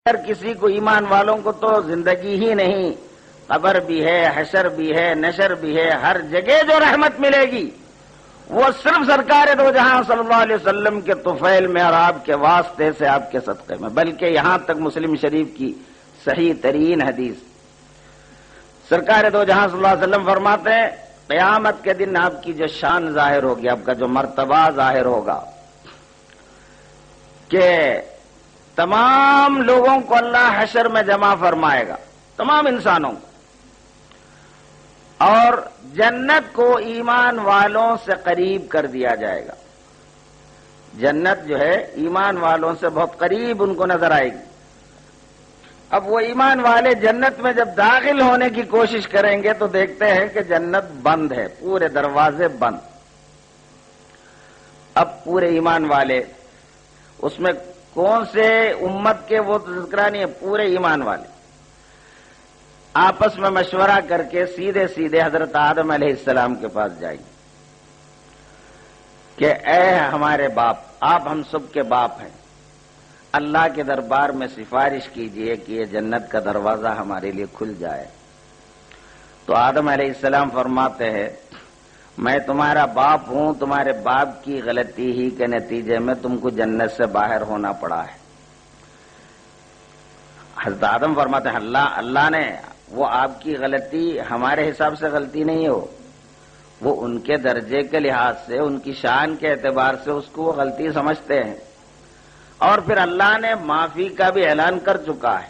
اگر کسی کو ایمان والوں کو تو زندگی ہی نہیں، قبر بھی ہے، حشر بھی ہے، نشر بھی ہے، ہر جگہ جو رحمت ملے گی وہ صرف سرکار دو جہاں صلی اللہ علیہ وسلم کے طفیل میں اور آپ کے واسطے سے، آپ کے صدقے میں۔ بلکہ یہاں تک مسلم شریف کی صحیح ترین حدیث، سرکار دو جہاں صلی اللہ علیہ وسلم فرماتے ہیں قیامت کے دن آپ کی جو شان ظاہر ہوگی، آپ کا جو مرتبہ ظاہر ہوگا کہ تمام لوگوں کو اللہ حشر میں جمع فرمائے گا، تمام انسانوں کو، اور جنت کو ایمان والوں سے قریب کر دیا جائے گا۔ جنت جو ہے ایمان والوں سے بہت قریب ان کو نظر آئے گی۔ اب وہ ایمان والے جنت میں جب داخل ہونے کی کوشش کریں گے تو دیکھتے ہیں کہ جنت بند ہے، پورے دروازے بند۔ اب پورے ایمان والے، اس میں کون سے امت کے وہ تذکرہ نہیں ہے، پورے ایمان والے آپس میں مشورہ کر کے سیدھے سیدھے حضرت آدم علیہ السلام کے پاس جائیں کہ اے ہمارے باپ، آپ ہم سب کے باپ ہیں، اللہ کے دربار میں سفارش کیجئے کہ یہ جنت کا دروازہ ہمارے لیے کھل جائے۔ تو آدم علیہ السلام فرماتے ہیں میں تمہارا باپ ہوں، تمہارے باپ کی غلطی ہی کے نتیجے میں تم کو جنت سے باہر ہونا پڑا ہے۔ حضرت آدم فرماتے ہیں اللہ نے، وہ آپ کی غلطی ہمارے حساب سے غلطی نہیں ہو، وہ ان کے درجے کے لحاظ سے، ان کی شان کے اعتبار سے اس کو وہ غلطی سمجھتے ہیں، اور پھر اللہ نے معافی کا بھی اعلان کر چکا ہے۔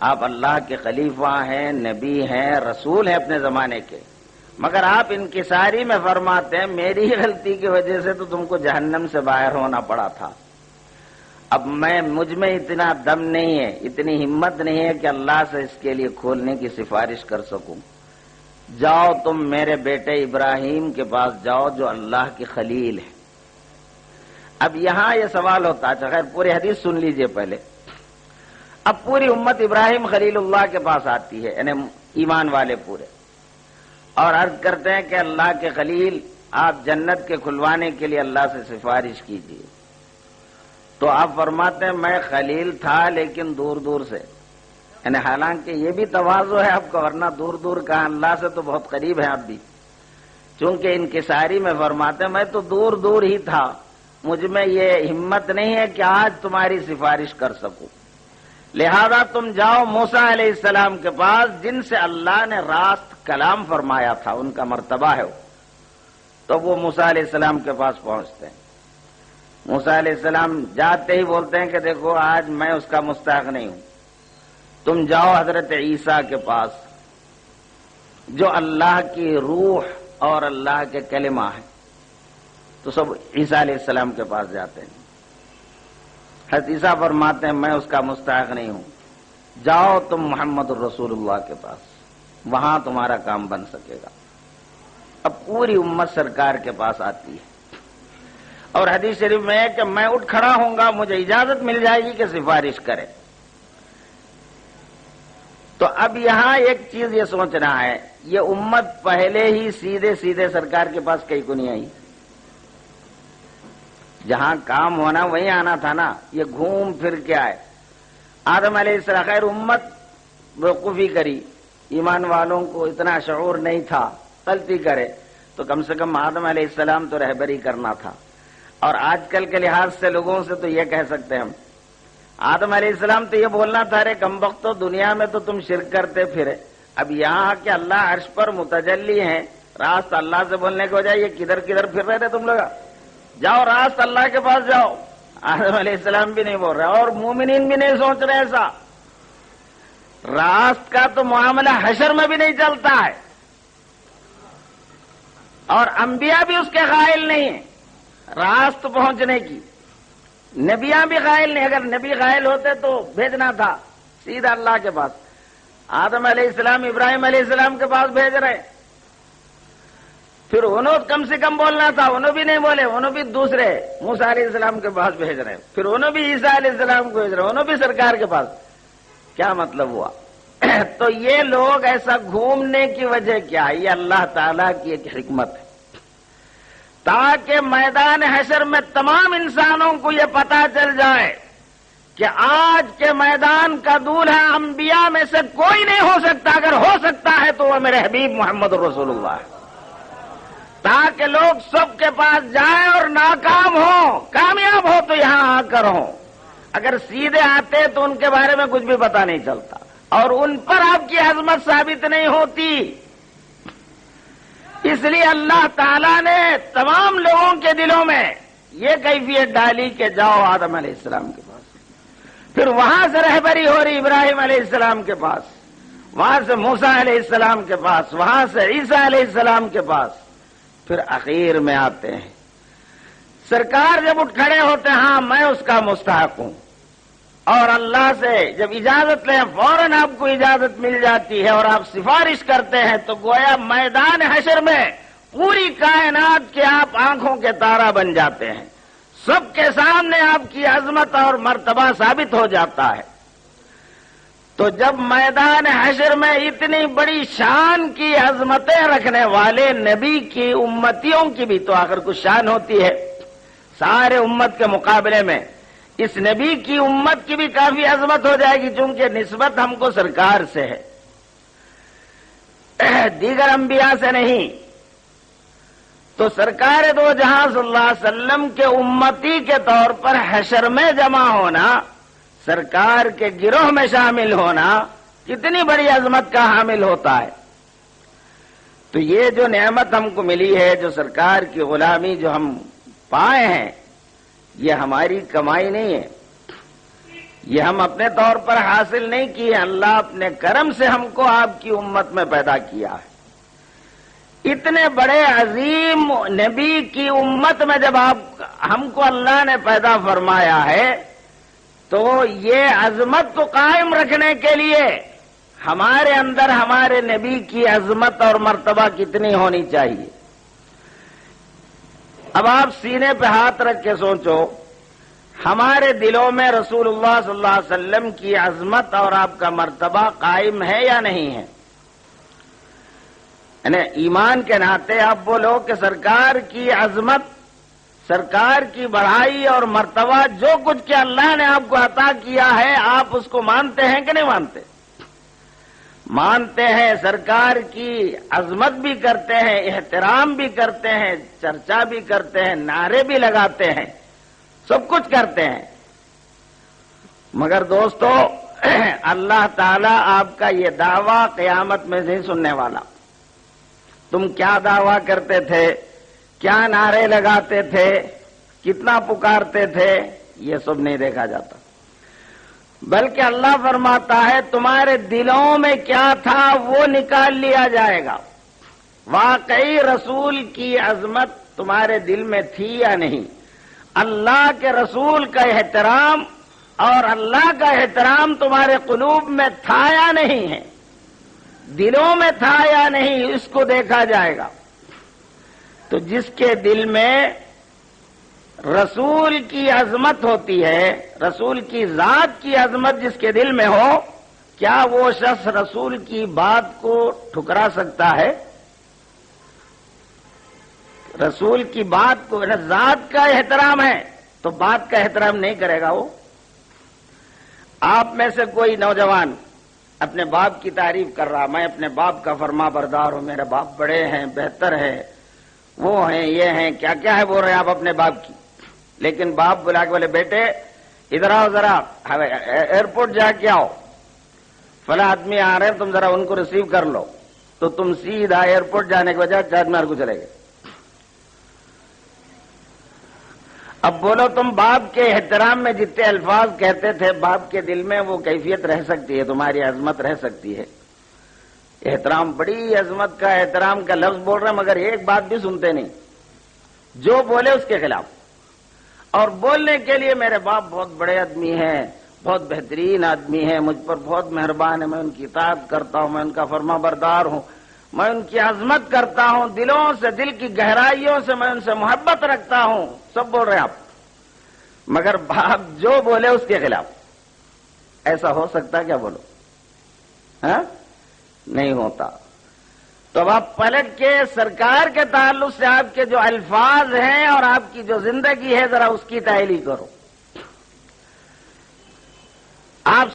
آپ اللہ کے خلیفہ ہیں، نبی ہیں، رسول ہیں اپنے زمانے کے، مگر آپ انکساری میں فرماتے ہیں میری غلطی کی وجہ سے تو تم کو جہنم سے باہر ہونا پڑا تھا۔ اب مجھ میں اتنا دم نہیں ہے، اتنی ہمت نہیں ہے کہ اللہ سے اس کے لیے کھولنے کی سفارش کر سکوں۔ جاؤ تم میرے بیٹے ابراہیم کے پاس جاؤ جو اللہ کی خلیل ہے۔ اب یہاں یہ سوال ہوتا ہے، خیر پوری حدیث سن لیجئے پہلے۔ اب پوری امت ابراہیم خلیل اللہ کے پاس آتی ہے، یعنی ایمان والے پورے، اور عرض کرتے ہیں کہ اللہ کے خلیل آپ جنت کے کھلوانے کے لیے اللہ سے سفارش کیجیے۔ تو آپ فرماتے ہیں میں خلیل تھا لیکن دور دور سے، یعنی حالانکہ یہ بھی تواضع ہے آپ کا، ورنہ دور دور کہاں، اللہ سے تو بہت قریب ہیں آپ بھی، چونکہ انکساری میں فرماتے ہیں میں تو دور دور ہی تھا، مجھ میں یہ ہمت نہیں ہے کہ آج تمہاری سفارش کر سکوں، لہذا تم جاؤ موسیٰ علیہ السلام کے پاس جن سے اللہ نے راست کلام فرمایا تھا، ان کا مرتبہ ہے وہ۔ تو وہ موسیٰ علیہ السلام کے پاس پہنچتے ہیں، موسیٰ علیہ السلام جاتے ہی بولتے ہیں کہ دیکھو آج میں اس کا مستحق نہیں ہوں، تم جاؤ حضرت عیسیٰ کے پاس جو اللہ کی روح اور اللہ کے کلمہ ہے۔ تو سب عیسیٰ علیہ السلام کے پاس جاتے ہیں، حضرت عیسیٰ فرماتے ہیں میں اس کا مستحق نہیں ہوں، جاؤ تم محمد الرسول اللہ کے پاس، وہاں تمہارا کام بن سکے گا۔ اب پوری امت سرکار کے پاس آتی ہے، اور حدیث شریف میں ہے کہ میں اٹھ کھڑا ہوں گا، مجھے اجازت مل جائے گی کہ سفارش کرے۔ تو اب یہاں ایک چیز یہ سوچنا ہے، یہ امت پہلے ہی سیدھے سیدھے سرکار کے پاس کہیں کو نہیں آئی، جہاں کام ہونا وہیں آنا تھا نا، یہ گھوم پھر کے آئے۔ آدم علیہ السلام، خیر امت بیوقوفی کری، ایمان والوں کو اتنا شعور نہیں تھا، غلطی کرے تو کم سے کم آدم علیہ السلام تو رہبری کرنا تھا۔ اور آج کل کے لحاظ سے لوگوں سے تو یہ کہہ سکتے ہیں ہم، آدم علیہ السلام تو یہ بولنا تھا رے کمبختو دنیا میں تو تم شرک کرتے پھرے، اب یہاں کہ اللہ عرش پر متجلی ہیں، راست اللہ سے بولنے کے بجائے یہ کدھر کدھر پھر رہے تھے تم لوگ، جاؤ راست اللہ کے پاس جاؤ۔ آدم علیہ السلام بھی نہیں بول رہے اور مومنین بھی نہیں سوچ رہے ایسا، راست کا تو معاملہ حشر میں بھی نہیں چلتا ہے، اور انبیاء بھی اس کے قائل نہیں ہیں راست پہنچنے کی، نبیاں بھی قائل نہیں، اگر نبی قائل ہوتے تو بھیجنا تھا سیدھا اللہ کے پاس۔ آدم علیہ السلام ابراہیم علیہ السلام کے پاس بھیج رہے، پھر انہوں کم سے کم بولنا تھا، انہوں بھی نہیں بولے، انہوں بھی دوسرے موسیٰ علیہ السلام کے پاس بھیج رہے، پھر انہوں بھی عیسیٰ علیہ السلام کو بھیج رہے، انہوں بھی سرکار کے پاس۔ کیا مطلب ہوا؟ تو یہ لوگ ایسا گھومنے کی وجہ کیا ہے؟ یہ اللہ تعالیٰ کی ایک حکمت ہے، تاکہ میدان حشر میں تمام انسانوں کو یہ پتا چل جائے کہ آج کے میدان کا دولہا انبیاء میں سے کوئی نہیں ہو سکتا، اگر ہو سکتا ہے تو وہ میرے حبیب محمد رسول اللہ ہے، تاکہ لوگ سب کے پاس جائیں اور ناکام ہوں، کامیاب ہو تو یہاں آ کر ہوں، اگر سیدھے آتے تو ان کے بارے میں کچھ بھی پتا نہیں چلتا اور ان پر آپ کی عظمت ثابت نہیں ہوتی۔ اس لیے اللہ تعالیٰ نے تمام لوگوں کے دلوں میں یہ کیفیت ڈالی کہ جاؤ آدم علیہ السلام کے پاس، پھر وہاں سے رہبری ہو رہی ابراہیم علیہ السلام کے پاس، وہاں سے موسیٰ علیہ السلام کے پاس، وہاں سے عیسیٰ علیہ السلام کے پاس، پھر اخیر میں آتے ہیں سرکار جب اٹھ کھڑے ہوتے ہیں، ہاں میں اس کا مستحق ہوں، اور اللہ سے جب اجازت لیں فوراً آپ کو اجازت مل جاتی ہے اور آپ سفارش کرتے ہیں تو گویا میدان حشر میں پوری کائنات کے آپ آنکھوں کے تارا بن جاتے ہیں، سب کے سامنے آپ کی عظمت اور مرتبہ ثابت ہو جاتا ہے۔ تو جب میدان حشر میں اتنی بڑی شان کی عظمتیں رکھنے والے نبی کی امتیوں کی بھی تو آخر کچھ شان ہوتی ہے، سارے امت کے مقابلے میں اس نبی کی امت کی بھی کافی عظمت ہو جائے گی، چونکہ نسبت ہم کو سرکار سے ہے، دیگر انبیاء سے نہیں۔ تو سرکار دو جہاں صلی اللہ علیہ وسلم کے امتی کے طور پر حشر میں جمع ہونا، سرکار کے گروہ میں شامل ہونا کتنی بڑی عظمت کا حامل ہوتا ہے۔ تو یہ جو نعمت ہم کو ملی ہے، جو سرکار کی غلامی جو ہم پائے ہیں، یہ ہماری کمائی نہیں ہے، یہ ہم اپنے طور پر حاصل نہیں کی ہے، اللہ اپنے کرم سے ہم کو آپ کی امت میں پیدا کیا ہے۔ اتنے بڑے عظیم نبی کی امت میں جب ہم کو اللہ نے پیدا فرمایا ہے تو یہ عظمت کو قائم رکھنے کے لیے ہمارے اندر ہمارے نبی کی عظمت اور مرتبہ کتنی ہونی چاہیے۔ اب آپ سینے پہ ہاتھ رکھ کے سوچو، ہمارے دلوں میں رسول اللہ صلی اللہ علیہ وسلم کی عظمت اور آپ کا مرتبہ قائم ہے یا نہیں ہے؟ یعنی ایمان کے ناطے آپ بولو کہ سرکار کی عظمت، سرکار کی بڑائی اور مرتبہ جو کچھ کہ اللہ نے آپ کو عطا کیا ہے، آپ اس کو مانتے ہیں کہ نہیں مانتے؟ مانتے ہیں، سرکار کی عظمت بھی کرتے ہیں، احترام بھی کرتے ہیں، چرچا بھی کرتے ہیں، نعرے بھی لگاتے ہیں، سب کچھ کرتے ہیں۔ مگر دوستو، اللہ تعالیٰ آپ کا یہ دعویٰ قیامت میں نہیں سننے والا۔ تم کیا دعویٰ کرتے تھے، کیا نعرے لگاتے تھے، کتنا پکارتے تھے، یہ سب نہیں دیکھا جاتا، بلکہ اللہ فرماتا ہے تمہارے دلوں میں کیا تھا وہ نکال لیا جائے گا۔ واقعی رسول کی عظمت تمہارے دل میں تھی یا نہیں؟ اللہ کے رسول کا احترام اور اللہ کا احترام تمہارے قلوب میں تھا یا نہیں ہے؟ دلوں میں تھا یا نہیں، اس کو دیکھا جائے گا۔ تو جس کے دل میں رسول کی عظمت ہوتی ہے، رسول کی ذات کی عظمت جس کے دل میں ہو، کیا وہ شخص رسول کی بات کو ٹھکرا سکتا ہے؟ رسول کی بات کو، ذات کا احترام ہے تو بات کا احترام نہیں کرے گا وہ۔ آپ میں سے کوئی نوجوان اپنے باپ کی تعریف کر رہا، میں اپنے باپ کا فرما بردار ہوں، میرے باپ بڑے ہیں، بہتر ہے، وہ ہیں، یہ ہیں، کیا کیا ہے بول رہے ہیں آپ اپنے باپ کی۔ لیکن باپ بلا کے بولے بیٹے ادھر آؤ، ذرا ایئرپورٹ جا کے آؤ، فلاں آدمی آ رہے ہیں، تم ذرا ان کو ریسیو کر لو، تو تم سیدھا ایئرپورٹ جانے کے بجائے چار مینار کو چلے گئے۔ اب بولو تم باپ کے احترام میں جتنے الفاظ کہتے تھے، باپ کے دل میں وہ کیفیت رہ سکتی ہے، تمہاری عظمت رہ سکتی ہے؟ احترام، بڑی عظمت کا احترام کا لفظ بول رہے ہیں، مگر ایک بات بھی سنتے نہیں، جو بولے اس کے خلاف۔ اور بولنے کے لیے میرے باپ بہت بڑے آدمی ہیں، بہت بہترین آدمی ہیں، مجھ پر بہت مہربان ہے، میں ان کی اطاعت کرتا ہوں، میں ان کا فرما بردار ہوں، میں ان کی عظمت کرتا ہوں، دلوں سے، دل کی گہرائیوں سے میں ان سے محبت رکھتا ہوں، سب بول رہے ہیں آپ، مگر باپ جو بولے اس کے خلاف۔ ایسا ہو سکتا کیا؟ بولو، ہاں؟ نہیں ہوتا۔ تو اب آپ پلٹ کے سرکار کے تعلق سے آپ کے جو الفاظ ہیں اور آپ کی جو زندگی ہے، ذرا اس کی تحلیل کرو۔ آپ